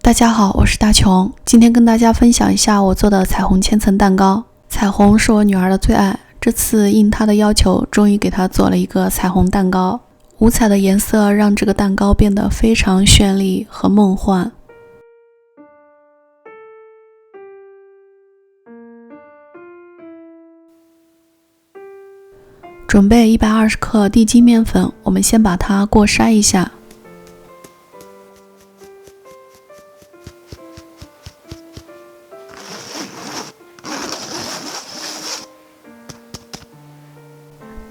大家好，我是大琼，今天跟大家分享一下我做的彩虹千层蛋糕。彩虹是我女儿的最爱，这次应她的要求，终于给她做了一个彩虹蛋糕。五彩的颜色让这个蛋糕变得非常绚丽和梦幻。准备120克地筋面粉，我们先把它过筛一下。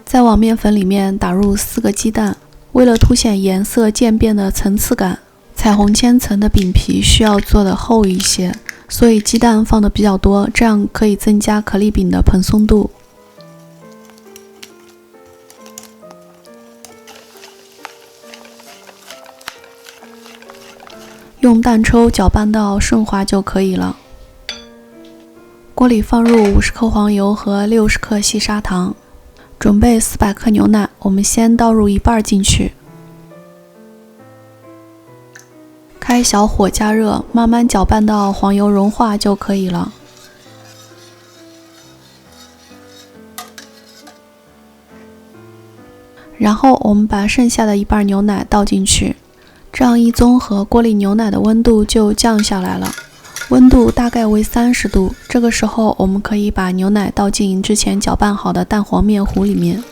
再往面粉里面打入4个鸡蛋，为了凸显颜色渐变的层次感，彩虹千层的饼皮需要做的厚一些，所以鸡蛋放的比较多，这样可以增加可丽饼的蓬松度。用蛋抽搅拌到顺滑就可以了。锅里放入50克黄油和60克细砂糖。准备400克牛奶，我们先倒入一半进去，开小火加热，慢慢搅拌到黄油融化就可以了。然后我们把剩下的一半牛奶倒进去，这样一综合，锅里牛奶的温度就降下来了。温度大概为30度，这个时候我们可以把牛奶倒进之前搅拌好的蛋黄面糊里面，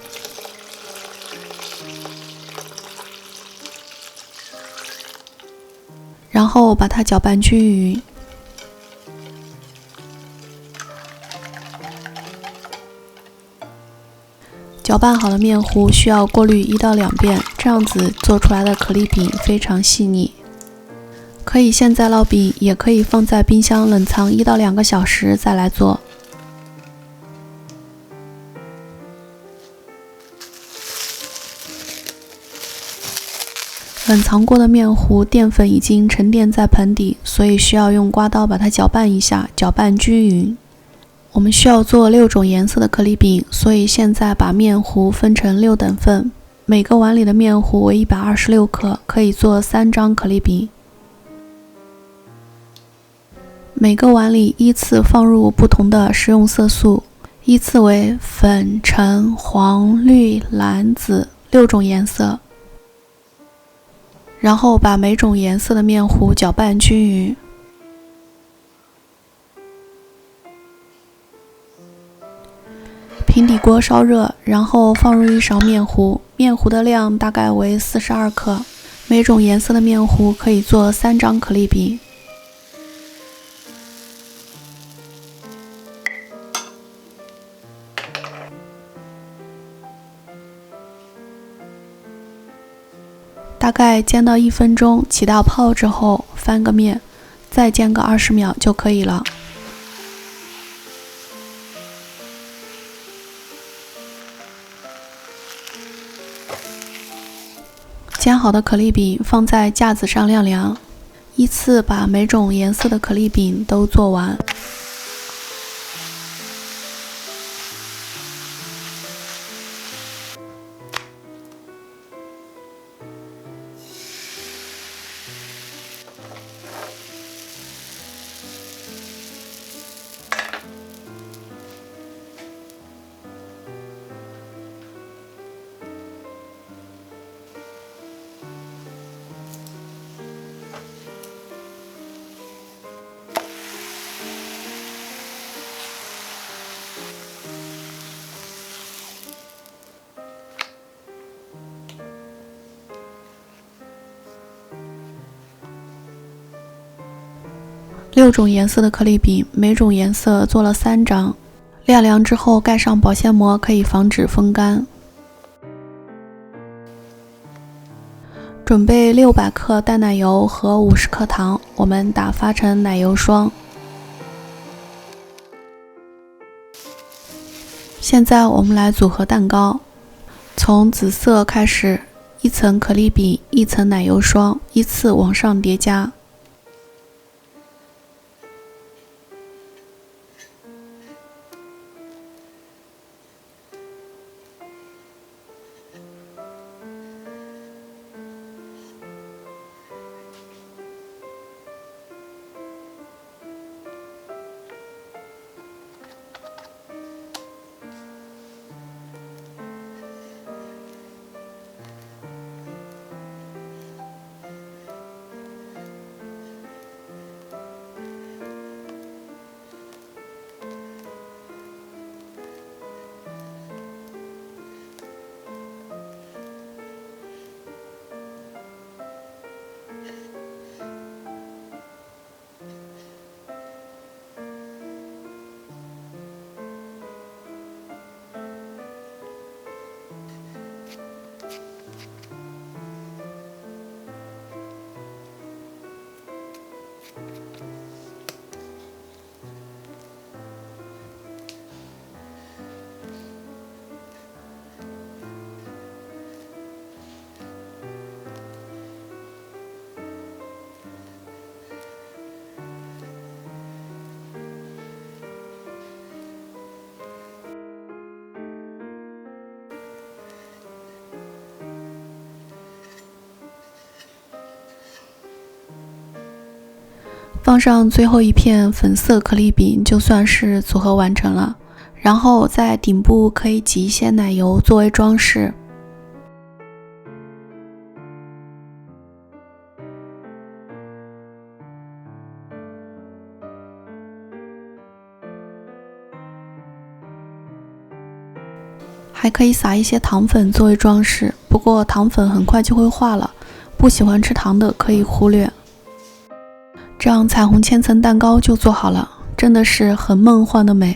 然后把它搅拌均匀。搅拌好的面糊需要过滤1到2遍，这样子做出来的可丽饼非常细腻。可以现在烙饼，也可以放在冰箱冷藏1到2个小时再来做。冷藏过的面糊淀粉已经沉淀在盆底，所以需要用刮刀把它搅拌一下，搅拌均匀。我们需要做6种颜色的可丽饼，所以现在把面糊分成6等份，每个碗里的面糊为126克，可以做3张可丽饼。每个碗里依次放入不同的食用色素，依次为粉、橙、黄、绿、蓝、紫6种颜色。然后把每种颜色的面糊搅拌均匀。平底锅烧热，然后放入1勺面糊，面糊的量大概为42克，每种颜色的面糊可以做3张可丽饼。大概煎到1分钟，起到泡之后翻个面，再煎个20秒就可以了。煎好的可丽饼放在架子上晾凉，依次把每种颜色的可丽饼都做完。6种颜色的可丽饼，每种颜色做了3张。晾凉之后盖上保鲜膜，可以防止风干。准备600克淡奶油和50克糖，我们打发成奶油霜。现在我们来组合蛋糕，从紫色开始，1层可丽饼，1层奶油霜，依次往上叠加。放上最后一片粉色可丽饼，就算是组合完成了。然后在顶部可以挤一些奶油作为装饰。还可以撒一些糖粉作为装饰，不过糖粉很快就会化了，不喜欢吃糖的可以忽略。这样彩虹千层蛋糕就做好了，真的是很梦幻的美。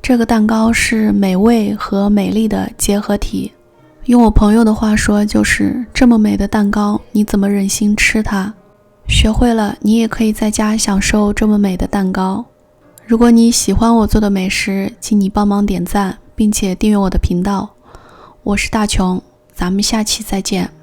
这个蛋糕是美味和美丽的结合体，用我朋友的话说就是这么美的蛋糕，你怎么忍心吃它？学会了，你也可以在家享受这么美的蛋糕。如果你喜欢我做的美食，请你帮忙点赞，并且订阅我的频道。我是大琼，咱们下期再见。